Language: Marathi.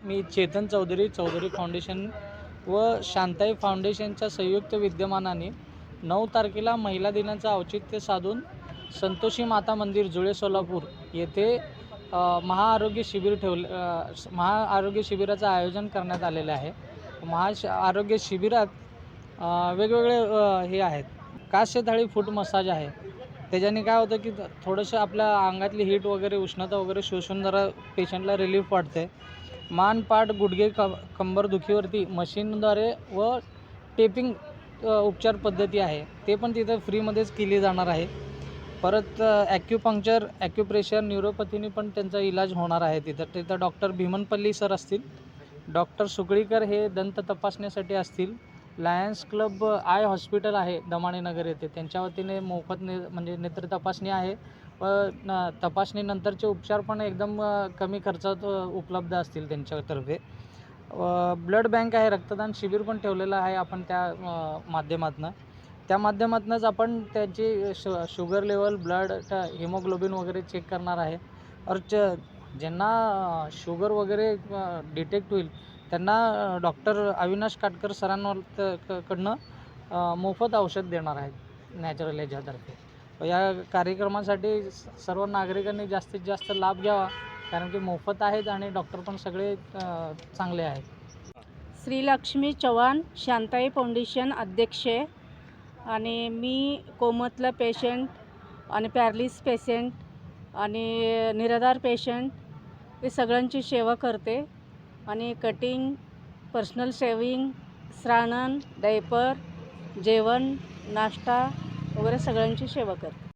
मी चेतन चौधरी, चौधरी फाउंडेशन व शांताई फाउंडेशनच्या संयुक्त विद्यमानाने 9 तारखेला महिला दिनाचं औचित्य साधून संतोषी माता मंदिर जुळे सोलापूर येथे महाआरोग्य शिबिर महाआरोग्य शिबिराचं आयोजन करण्यात आलेलं आहे. आरोग्य शिबिरात वेगवेगळे हे आहेत. कास्य थाळी फूट मसाज आहे. त्याच्याने काय होतं की थोडंसं आपल्या अंगातली हीट वगैरे उष्णता वगैरे शोषून जरा पेशंटला रिलीफ वाटते. मान पाठ गुडघे कंबर दुखीवरती मशीनद्वारे व टेपिंग उपचार पद्धती आहे ते पण तिथं फ्रीमध्येच केली जाणार आहे. परत ॲक्युपंक्चर ॲक्युप्रेशर न्यूरोपॅथीने पण त्यांचा इलाज होणार आहे. तिथं डॉक्टर भीमनपल्ली सर असतील. डॉक्टर सुकळीकर हे दंत तपासण्यासाठी असतील. लायन्स क्लब आय हॉस्पिटल आहे दमाणेनगर येथे, त्यांच्या वतीने मोफत म्हणजे नेत्र तपासणी आहे व तपासणीनंतरचे उपचार पण एकदम कमी खर्चात उपलब्ध असतील त्यांच्यातर्फे. ब्लड बँक आहे, रक्तदान शिबिर पण ठेवलेलं आहे आपण त्या माध्यमातूनच आपण त्यांची शुगर लेवल, ब्लड हिमोग्लोबिन वगैरे चेक करणार आहे. और ज्यांना शुगर वगैरे डिटेक्ट होईल त्यांना डॉक्टर अविनाश काटकर सरांकडनं मोफत औषध देणार आहेत नॅचरल याच्यातर्फे. या कार्यक्रमासाठी सर्व नागरिकांनी जास्तीत जास्त लाभ घ्यावा, कारण की मोफत आहेत आणि डॉक्टर पण सगळे चांगले आहेत. श्रीलक्ष्मी चव्हाण, शांताई फाउंडेशन अध्यक्ष आणि मी कोमतला पेशंट आणि पॅरालिस पेशंट आणि निराधार पेशंट हे सगळ्यांची सेवा करते आणि कटिंग, पर्सनल शेविंग, स्नान, डायपर, जेवण, नाश्ता वगैरे सगळ्यांची सेवा करते.